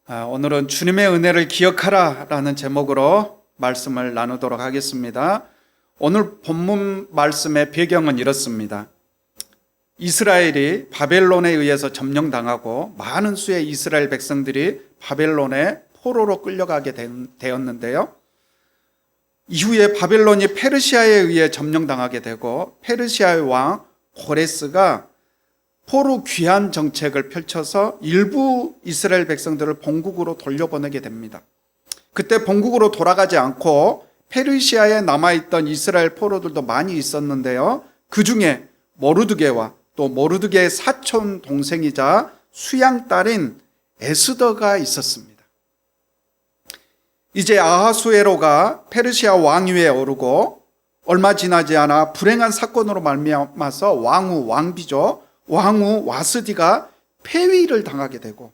오늘은 주님의 은혜를 기억하라 라는 제목으로 말씀을 나누도록 하겠습니다. 오늘 본문 말씀의 배경은 이렇습니다. 이스라엘이 바벨론에 의해서 점령당하고 많은 수의 이스라엘 백성들이 바벨론에 포로로 끌려가게 되었는데요. 이후에 바벨론이 페르시아에 의해 점령당하게 되고 페르시아의 왕 고레스가 포로 귀환 정책을 펼쳐서 일부 이스라엘 백성들을 본국으로 돌려보내게 됩니다. 그때 본국으로 돌아가지 않고 페르시아에 남아있던 이스라엘 포로들도 많이 있었는데요. 그 중에 모르드게와 또 모르드게의 사촌 동생이자 수양딸인 에스더가 있었습니다. 이제 아하수에로가 페르시아 왕위에 오르고 얼마 지나지 않아 불행한 사건으로 말미암아서 왕후 와스디가 폐위를 당하게 되고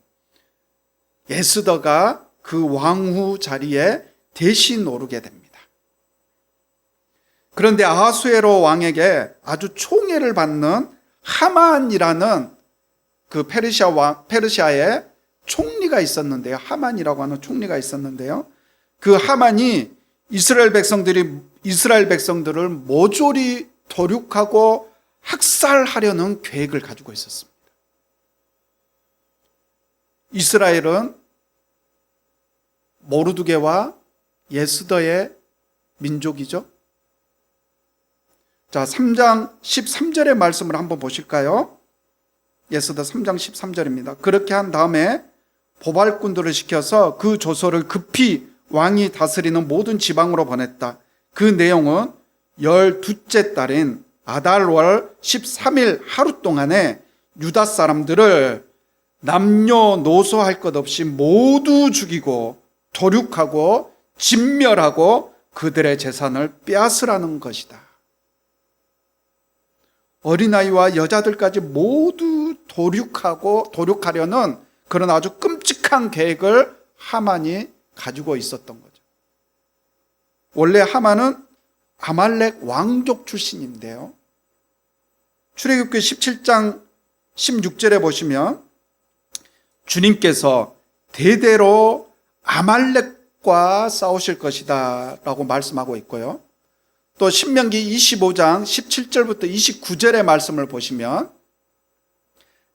에스더가 그 왕후 자리에 대신 오르게 됩니다. 그런데 아하수에로 왕에게 아주 총애를 받는 하만이라는 그 페르시아의 총리가 있었는데요. 하만이라고 하는 총리가 있었는데요. 그 하만이 이스라엘 백성들을 모조리 도륙하고 학살하려는 계획을 가지고 있었습니다. 이스라엘은 모르드게와 에스더의 민족이죠. 자, 3장 13절의 말씀을 한번 보실까요? 에스더 3장 13절입니다. 그렇게 한 다음에 보발꾼들을 시켜서 그 조서를 급히 왕이 다스리는 모든 지방으로 보냈다. 그 내용은 12째 달인 아달월 13일 하루 동안에 유다 사람들을 남녀노소할 것 없이 모두 죽이고 도륙하고 진멸하고 그들의 재산을 빼앗으라는 것이다. 어린아이와 여자들까지 모두 도륙하려는 그런 아주 끔찍한 계획을 하만이 가지고 있었던 거죠. 원래 하만은 아말렉 왕족 출신인데요. 출애굽기 17장 16절에 보시면 주님께서 대대로 아말렉과 싸우실 것이다 라고 말씀하고 있고요. 또 신명기 25장 17절부터 29절의 말씀을 보시면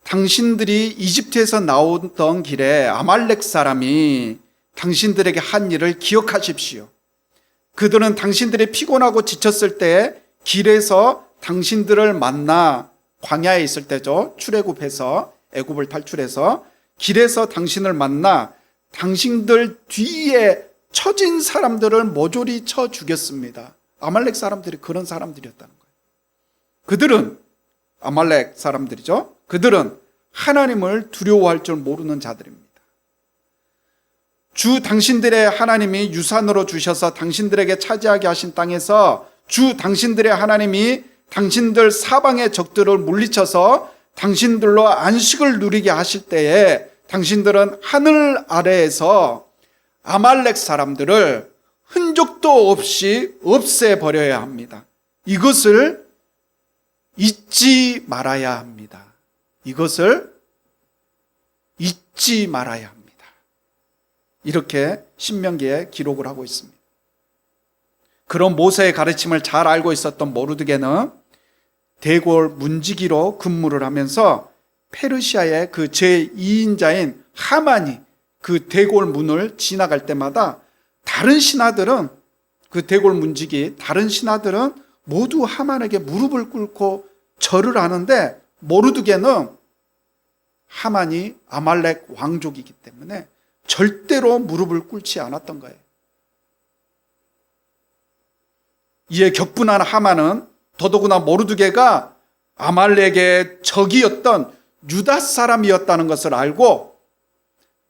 당신들이 이집트에서 나오던 길에 아말렉 사람이 당신들에게 한 일을 기억하십시오. 그들은 당신들이 피곤하고 지쳤을 때 길에서 당신들을 만나 광야에 있을 때죠. 출애굽해서 애굽을 탈출해서 길에서 당신을 만나 당신들 뒤에 처진 사람들을 모조리 쳐 죽였습니다. 아말렉 사람들이 그런 사람들이었다는 거예요. 그들은 아말렉 사람들이죠. 그들은 하나님을 두려워할 줄 모르는 자들입니다. 주 당신들의 하나님이 유산으로 주셔서 당신들에게 차지하게 하신 땅에서 주 당신들의 하나님이 당신들 사방의 적들을 물리쳐서 당신들로 안식을 누리게 하실 때에 당신들은 하늘 아래에서 아말렉 사람들을 흔적도 없이 없애버려야 합니다. 이것을 잊지 말아야 합니다. 이것을 잊지 말아야 합니다. 이렇게 신명기에 기록을 하고 있습니다. 그런 모세의 가르침을 잘 알고 있었던 모르드게는 대궐 문지기로 근무를 하면서 페르시아의 그 제2인자인 하만이 그 대궐 문을 지나갈 때마다 다른 신하들은 그 대궐 문지기 다른 신하들은 모두 하만에게 무릎을 꿇고 절을 하는데 모르드게는 하만이 아말렉 왕족이기 때문에 절대로 무릎을 꿇지 않았던 거예요. 이에 격분한 하만은 더더구나 모르드게가 아말렉의 적이었던 유다 사람이었다는 것을 알고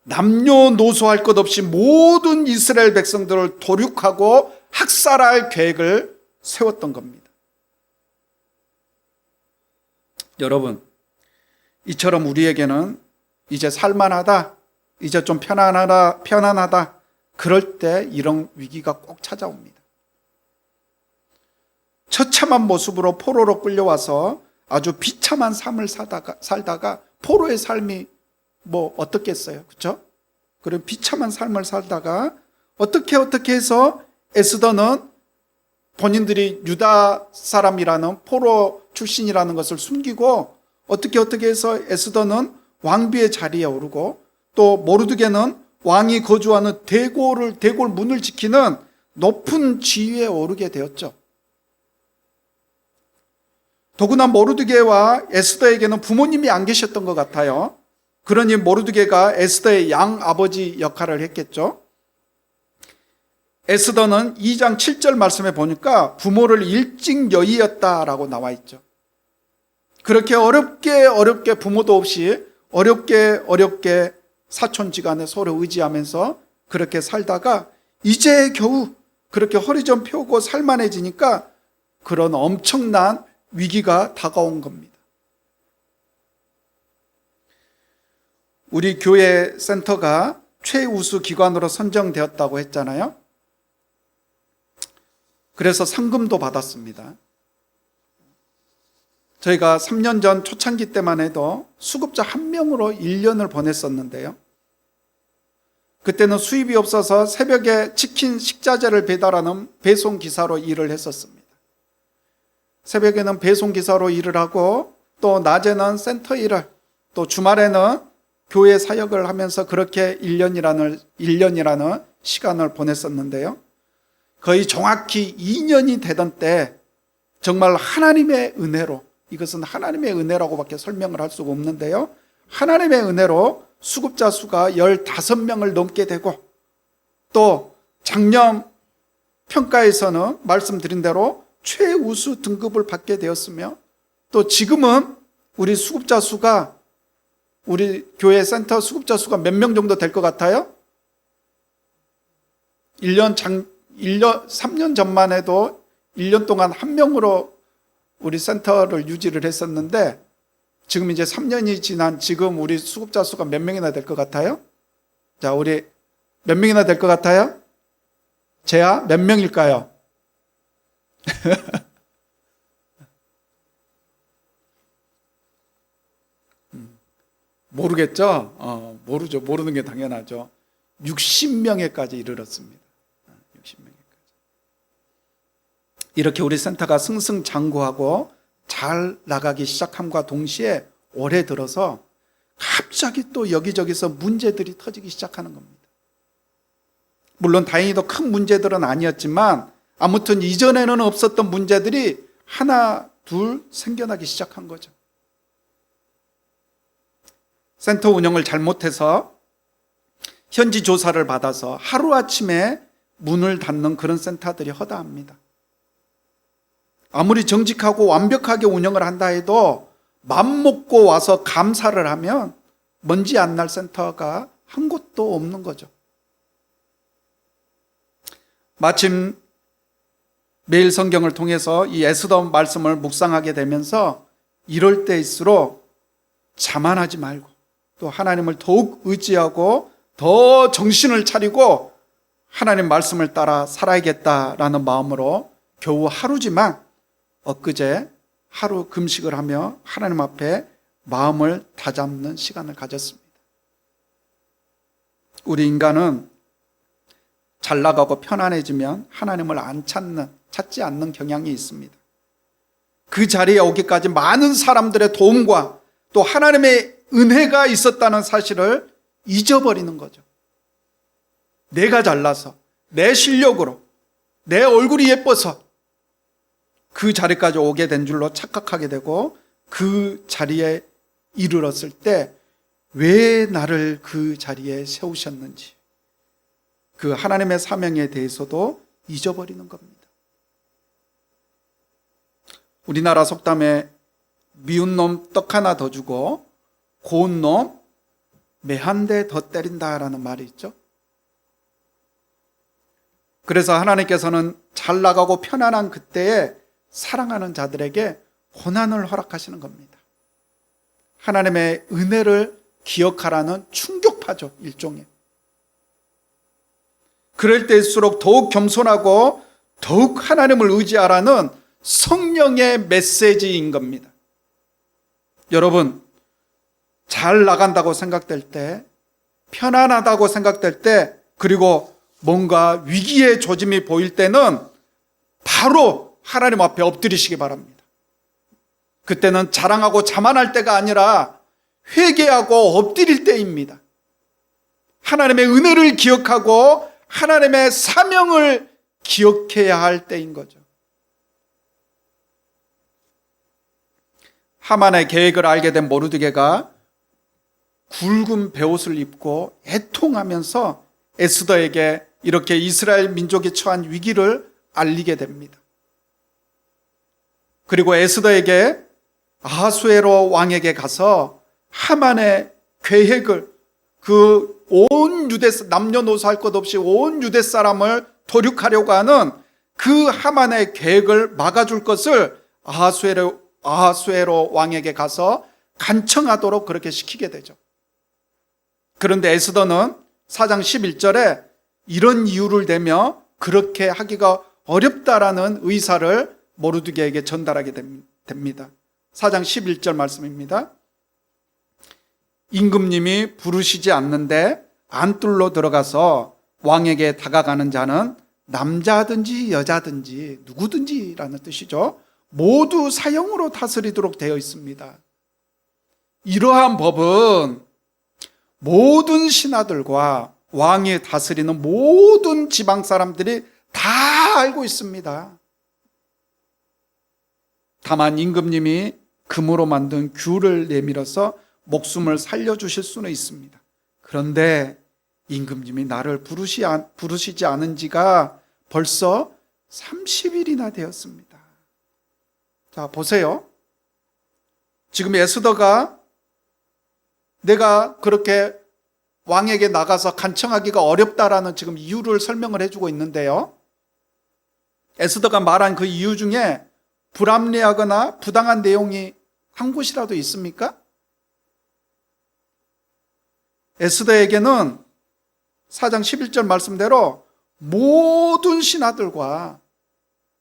남녀노소할 것 없이 모든 이스라엘 백성들을 도륙하고 학살할 계획을 세웠던 겁니다. 여러분, 이처럼 우리에게는 이제 살만하다, 이제 좀 편안하다 그럴 때 이런 위기가 꼭 찾아옵니다. 처참한 모습으로 포로로 끌려와서 아주 비참한 삶을 살다가 포로의 삶이 뭐 어떻겠어요, 그렇죠? 그런 비참한 삶을 살다가 어떻게 해서 에스더는 본인들이 유다 사람이라는 포로 출신이라는 것을 숨기고 어떻게 해서 에스더는 왕비의 자리에 오르고 또 모르드게는 왕이 거주하는 대궐 문을 지키는 높은 지위에 오르게 되었죠. 더구나 모르드게와 에스더에게는 부모님이 안 계셨던 것 같아요. 그러니 모르드게가 에스더의 양아버지 역할을 했겠죠. 에스더는 2장 7절 말씀에 보니까 부모를 일찍 여의었다라고 나와 있죠. 그렇게 어렵게 부모도 없이 어렵게 사촌지간에 서로 의지하면서 그렇게 살다가 이제 겨우 그렇게 허리 좀 펴고 살만해지니까 그런 엄청난 위기가 다가온 겁니다. 우리 교회 센터가 최우수 기관으로 선정되었다고 했잖아요. 그래서 상금도 받았습니다. 저희가 3년 전 초창기 때만 해도 수급자 1명으로 1년을 보냈었는데요. 그때는 수입이 없어서 새벽에 치킨 식자재를 배달하는 배송기사로 일을 했었습니다. 새벽에는 배송기사로 일을 하고 또 낮에는 센터 일을, 또 주말에는 교회 사역을 하면서 그렇게 1년이라는 시간을 보냈었는데요. 거의 정확히 2년이 되던 때 정말 하나님의 은혜로, 이것은 하나님의 은혜라고밖에 설명을 할 수가 없는데요. 하나님의 은혜로 수급자 수가 15명을 넘게 되고 또 작년 평가에서는 말씀드린 대로 최우수 등급을 받게 되었으며 또 지금은 우리 수급자 수가 우리 교회 센터 수급자 수가 몇 명 정도 될 것 같아요? 3년 전만 해도 1년 동안 1명으로 우리 센터를 유지를 했었는데 지금 이제 3년이 지난 지금 우리 수급자 수가 몇 명이나 될 것 같아요? 자, 우리 몇 명이나 될 것 같아요? 제야 몇 명일까요? 모르겠죠? 모르죠. 모르는 게 당연하죠. 60명에까지 이르렀습니다. 60명에까지. 이렇게 우리 센터가 승승장구하고 잘 나가기 시작함과 동시에 올해 들어서 갑자기 또 여기저기서 문제들이 터지기 시작하는 겁니다. 물론 다행히도 큰 문제들은 아니었지만 아무튼 이전에는 없었던 문제들이 하나 둘 생겨나기 시작한 거죠. 센터 운영을 잘못해서 현지 조사를 받아서 하루아침에 문을 닫는 그런 센터들이 허다합니다. 아무리 정직하고 완벽하게 운영을 한다 해도 맘먹고 와서 감사를 하면 먼지 안 날 센터가 한 곳도 없는 거죠. 마침 매일 성경을 통해서 이 에스더 말씀을 묵상하게 되면서 이럴 때일수록 자만하지 말고 또 하나님을 더욱 의지하고 더 정신을 차리고 하나님 말씀을 따라 살아야겠다라는 마음으로 겨우 하루지만 엊그제 하루 금식을 하며 하나님 앞에 마음을 다잡는 시간을 가졌습니다. 우리 인간은 잘 나가고 편안해지면 하나님을 찾지 않는 경향이 있습니다. 그 자리에 오기까지 많은 사람들의 도움과 또 하나님의 은혜가 있었다는 사실을 잊어버리는 거죠. 내가 잘나서, 내 실력으로, 내 얼굴이 예뻐서 그 자리까지 오게 된 줄로 착각하게 되고 그 자리에 이르렀을 때 왜 나를 그 자리에 세우셨는지 그 하나님의 사명에 대해서도 잊어버리는 겁니다. 우리나라 속담에 미운 놈 떡 하나 더 주고 고운 놈 매 한 대 더 때린다라는 말이 있죠. 그래서 하나님께서는 잘 나가고 편안한 그때에 사랑하는 자들에게 고난을 허락하시는 겁니다. 하나님의 은혜를 기억하라는 충격파죠, 일종의. 그럴 때일수록 더욱 겸손하고 더욱 하나님을 의지하라는 성령의 메시지인 겁니다. 여러분, 잘 나간다고 생각될 때 편안하다고 생각될 때, 그리고 뭔가 위기의 조짐이 보일 때는 바로 하나님 앞에 엎드리시기 바랍니다. 그때는 자랑하고 자만할 때가 아니라 회개하고 엎드릴 때입니다. 하나님의 은혜를 기억하고 하나님의 사명을 기억해야 할 때인 거죠. 하만의 계획을 알게 된 모르드게가 굵은 베옷을 입고 애통하면서 에스더에게 이렇게 이스라엘 민족이 처한 위기를 알리게 됩니다. 그리고 에스더에게 아하수에로 왕에게 가서 하만의 계획을, 그 온 유대, 남녀노소 할 것 없이 온 유대 사람을 도륙하려고 하는 그 하만의 계획을 막아줄 것을 아하수에로 왕에게 가서 간청하도록 그렇게 시키게 되죠. 그런데 에스더는 4장 11절에 이런 이유를 대며 그렇게 하기가 어렵다라는 의사를 모르드게에게 전달하게 됩니다. 4장 11절 말씀입니다. 임금님이 부르시지 않는데 안뜰로 들어가서 왕에게 다가가는 자는 남자든지 여자든지 누구든지라는 뜻이죠. 모두 사형으로 다스리도록 되어 있습니다. 이러한 법은 모든 신하들과 왕이 다스리는 모든 지방 사람들이 다 알고 있습니다. 다만 임금님이 금으로 만든 규를 내밀어서 목숨을 살려주실 수는 있습니다. 그런데 임금님이 나를 부르시지 않은 지가 벌써 30일이나 되었습니다. 자, 보세요. 지금 에스더가 내가 그렇게 왕에게 나가서 간청하기가 어렵다라는 지금 이유를 설명을 해주고 있는데요. 에스더가 말한 그 이유 중에 불합리하거나 부당한 내용이 한 곳이라도 있습니까? 에스더에게는 4장 11절 말씀대로 모든 신하들과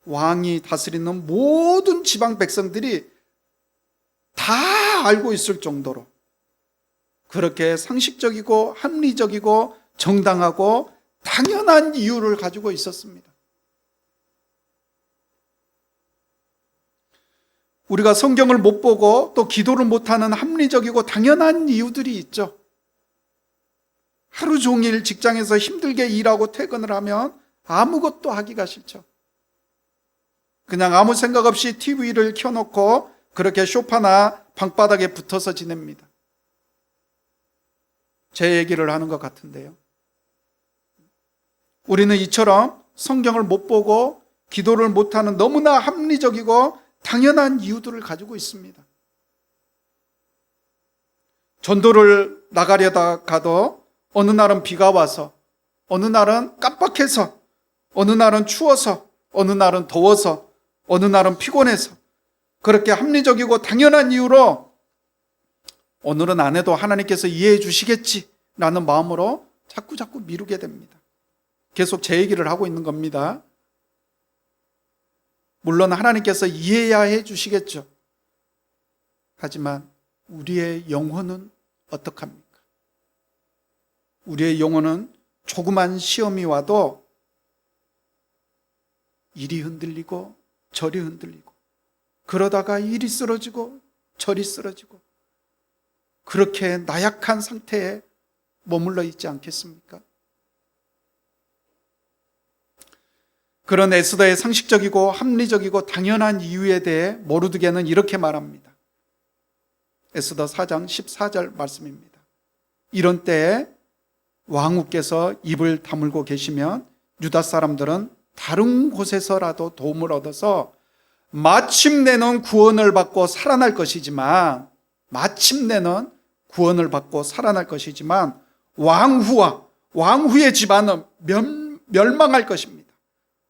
왕이 다스리는 모든 지방 백성들이 다 알고 있을 정도로 그렇게 상식적이고 합리적이고 정당하고 당연한 이유를 가지고 있었습니다. 우리가 성경을 못 보고 또 기도를 못하는 합리적이고 당연한 이유들이 있죠. 하루 종일 직장에서 힘들게 일하고 퇴근을 하면 아무것도 하기가 싫죠. 그냥 아무 생각 없이 TV를 켜놓고 그렇게 소파나 방바닥에 붙어서 지냅니다. 제 얘기를 하는 것 같은데요. 우리는 이처럼 성경을 못 보고 기도를 못하는 너무나 합리적이고 당연한 이유들을 가지고 있습니다. 전도를 나가려다가도 어느 날은 비가 와서, 어느 날은 깜빡해서, 어느 날은 추워서, 어느 날은 더워서, 어느 날은 피곤해서 그렇게 합리적이고 당연한 이유로 오늘은 안 해도 하나님께서 이해해 주시겠지라는 마음으로 자꾸 미루게 됩니다. 계속 제 얘기를 하고 있는 겁니다. 물론 하나님께서 이해해야 해 주시겠죠. 하지만 우리의 영혼은 어떡합니까? 우리의 영혼은 조그만 시험이 와도 이리 흔들리고 저리 흔들리고 그러다가 이리 쓰러지고 저리 쓰러지고 그렇게 나약한 상태에 머물러 있지 않겠습니까? 그런 에스더의 상식적이고 합리적이고 당연한 이유에 대해 모르드게는 이렇게 말합니다. 에스더 4장 14절 말씀입니다. 이런 때에 왕후께서 입을 다물고 계시면 유다 사람들은 다른 곳에서라도 도움을 얻어서 마침내는 구원을 받고 살아날 것이지만 왕후와 왕후의 집안은 멸망할 것입니다.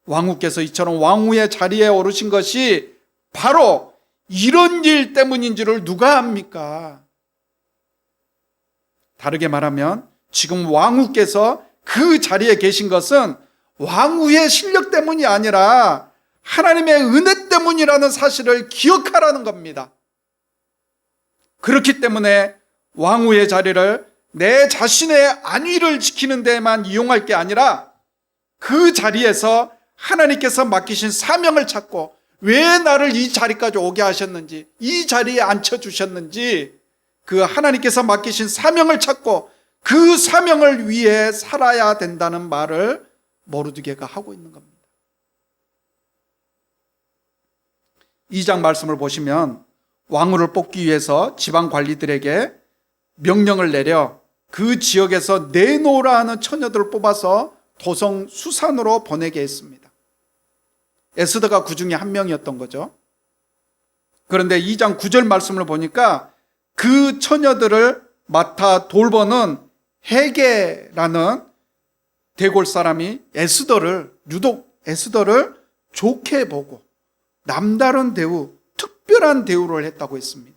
왕후께서 이처럼 왕후의 자리에 오르신 것이 바로 이런 일 때문인지를 누가 압니까? 다르게 말하면 지금 왕후께서 그 자리에 계신 것은 왕후의 실력 때문이 아니라 하나님의 은혜 때문이라는 사실을 기억하라는 겁니다. 그렇기 때문에 왕후의 자리를 내 자신의 안위를 지키는 데에만 이용할 게 아니라 그 자리에서 하나님께서 맡기신 사명을 찾고 왜 나를 이 자리까지 오게 하셨는지, 이 자리에 앉혀주셨는지 그 하나님께서 맡기신 사명을 찾고 그 사명을 위해 살아야 된다는 말을 모르드게가 하고 있는 겁니다. 2장 말씀을 보시면 왕후를 뽑기 위해서 지방 관리들에게 명령을 내려 그 지역에서 내놓으라 하는 처녀들을 뽑아서 도성 수산으로 보내게 했습니다. 에스더가 그 중에 한 명이었던 거죠. 그런데 2장 9절 말씀을 보니까 그 처녀들을 맡아 돌보는 헤게라는 대골 사람이 유독 에스더를 좋게 보고 남다른 대우, 특별한 대우를 했다고 했습니다.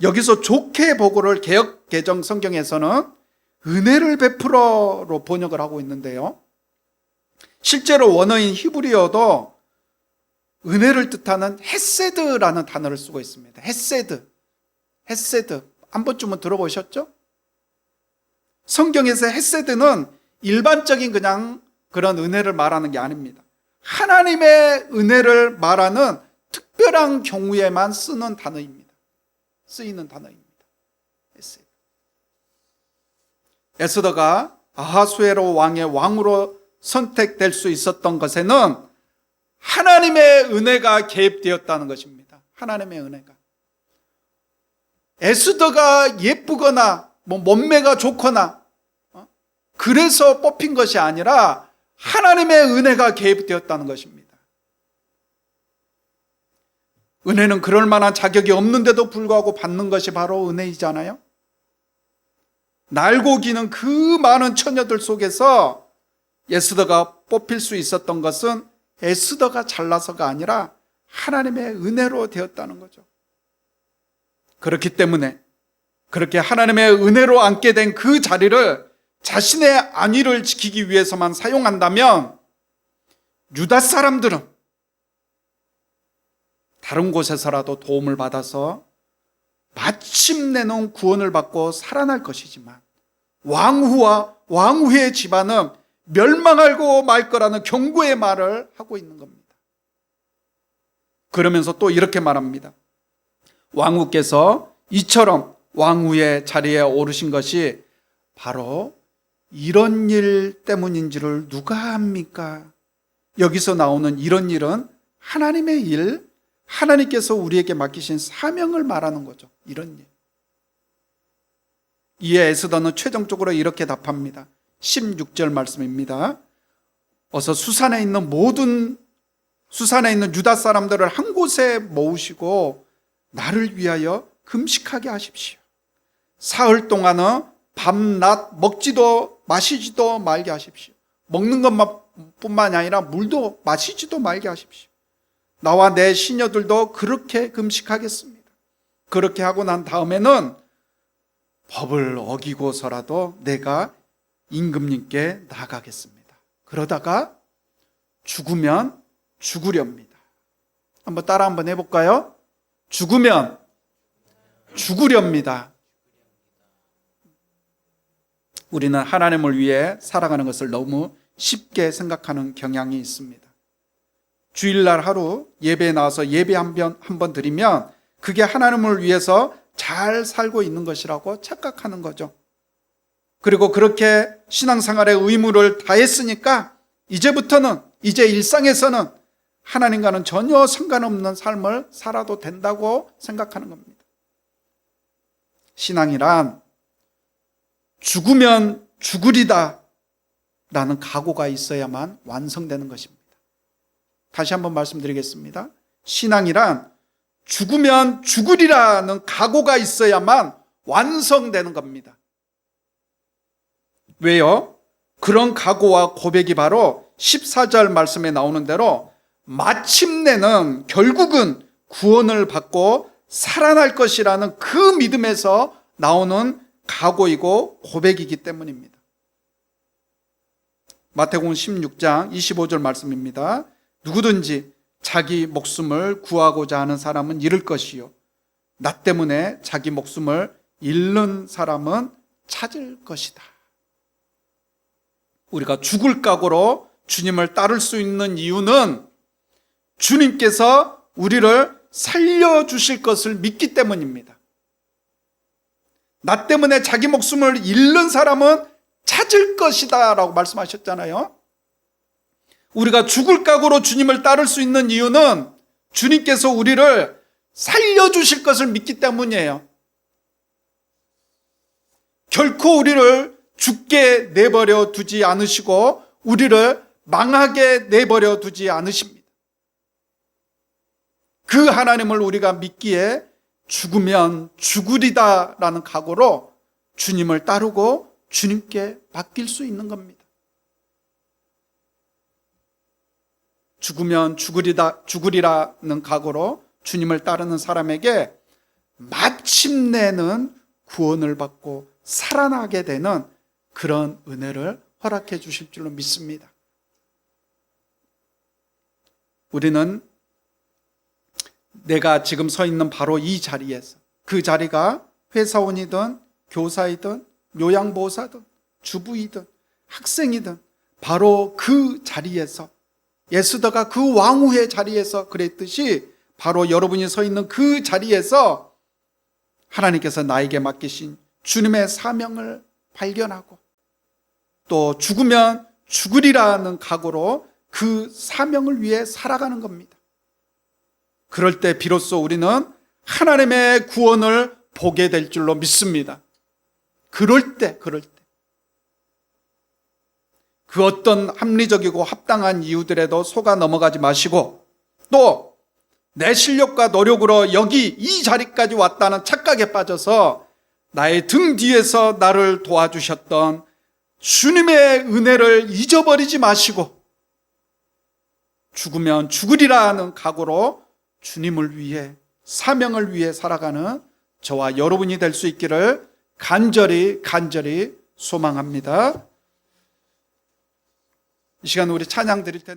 여기서 좋게 보고를 개역 개정 성경에서는 은혜를 베풀어로 번역을 하고 있는데요, 실제로 원어인 히브리어도 은혜를 뜻하는 헤세드라는 단어를 쓰고 있습니다. 헤세드 한 번쯤은 들어보셨죠? 성경에서 헤세드는 일반적인 그냥 그런 은혜를 말하는 게 아닙니다. 하나님의 은혜를 말하는 특별한 경우에만 쓰이는 단어입니다. 헤세드. 에스더가 아하수에로 왕의 왕으로 선택될 수 있었던 것에는 하나님의 은혜가 개입되었다는 것입니다. 하나님의 은혜가. 에스더가 예쁘거나 몸매가 좋거나 그래서 뽑힌 것이 아니라 하나님의 은혜가 개입되었다는 것입니다. 은혜는 그럴 만한 자격이 없는데도 불구하고 받는 것이 바로 은혜이잖아요. 날고 기는 그 많은 처녀들 속에서 에스더가 뽑힐 수 있었던 것은 에스더가 잘나서가 아니라 하나님의 은혜로 되었다는 거죠. 그렇기 때문에 그렇게 하나님의 은혜로 앉게 된 그 자리를 자신의 안위를 지키기 위해서만 사용한다면 유다 사람들은 다른 곳에서라도 도움을 받아서 마침내는 구원을 받고 살아날 것이지만 왕후와 왕후의 집안은 멸망하고 말 거라는 경고의 말을 하고 있는 겁니다. 그러면서 또 이렇게 말합니다. 왕후께서 이처럼 왕후의 자리에 오르신 것이 바로 이런 일 때문인지를 누가 압니까? 여기서 나오는 이런 일은 하나님의 일, 하나님께서 우리에게 맡기신 사명을 말하는 거죠. 이런 일. 이에 에스더는 최종적으로 이렇게 답합니다. 16절 말씀입니다. 어서 수산에 있는 유다 사람들을 한 곳에 모으시고 나를 위하여 금식하게 하십시오. 사흘 동안은 밤낮 먹지도 마시지도 말게 하십시오. 먹는 것뿐만이 아니라 물도 마시지도 말게 하십시오. 나와 내 시녀들도 그렇게 금식하겠습니다. 그렇게 하고 난 다음에는 법을 어기고서라도 내가 임금님께 나가겠습니다. 그러다가 죽으면 죽으렵니다. 한번 해볼까요? 죽으면 죽으렵니다. 우리는 하나님을 위해 살아가는 것을 너무 쉽게 생각하는 경향이 있습니다. 주일날 하루 예배에 나와서 예배 한 번 드리면 그게 하나님을 위해서 잘 살고 있는 것이라고 착각하는 거죠. 그리고 그렇게 신앙생활의 의무를 다했으니까 이제 일상에서는 하나님과는 전혀 상관없는 삶을 살아도 된다고 생각하는 겁니다. 신앙이란 죽으면 죽으리다 라는 각오가 있어야만 완성되는 것입니다. 다시 한번 말씀드리겠습니다. 신앙이란 죽으면 죽으리라는 각오가 있어야만 완성되는 겁니다. 왜요? 그런 각오와 고백이 바로 14절 말씀에 나오는 대로 마침내는 결국은 구원을 받고 살아날 것이라는 그 믿음에서 나오는 각오이고 고백이기 때문입니다. 마태복음 16장 25절 말씀입니다. 누구든지 자기 목숨을 구하고자 하는 사람은 잃을 것이요 나 때문에 자기 목숨을 잃는 사람은 찾을 것이다. 우리가 죽을 각오로 주님을 따를 수 있는 이유는 주님께서 우리를 살려주실 것을 믿기 때문입니다. 나 때문에 자기 목숨을 잃는 사람은 찾을 것이다 라고 말씀하셨잖아요. 우리가 죽을 각오로 주님을 따를 수 있는 이유는 주님께서 우리를 살려주실 것을 믿기 때문이에요. 결코 우리를 죽게 내버려 두지 않으시고 우리를 망하게 내버려 두지 않으십니다. 그 하나님을 우리가 믿기에 죽으면 죽으리다 라는 각오로 주님을 따르고 주님께 맡길 수 있는 겁니다. 죽으면 죽으리라는 각오로 주님을 따르는 사람에게 마침내는 구원을 받고 살아나게 되는 그런 은혜를 허락해 주실 줄로 믿습니다. 우리는 내가 지금 서 있는 바로 이 자리에서, 그 자리가 회사원이든 교사이든 요양보호사든 주부이든 학생이든 바로 그 자리에서, 예수더가 그 왕후의 자리에서 그랬듯이 바로 여러분이 서 있는 그 자리에서 하나님께서 나에게 맡기신 주님의 사명을 발견하고 또 죽으면 죽으리라는 각오로 그 사명을 위해 살아가는 겁니다. 그럴 때 비로소 우리는 하나님의 구원을 보게 될 줄로 믿습니다. 그럴 때 그 어떤 합리적이고 합당한 이유들에도 속아 넘어가지 마시고 또 내 실력과 노력으로 여기 이 자리까지 왔다는 착각에 빠져서 나의 등 뒤에서 나를 도와주셨던 주님의 은혜를 잊어버리지 마시고 죽으면 죽으리라는 각오로 주님을 위해, 사명을 위해 살아가는 저와 여러분이 될 수 있기를 간절히 소망합니다. 이 시간 우리 찬양 드릴 텐데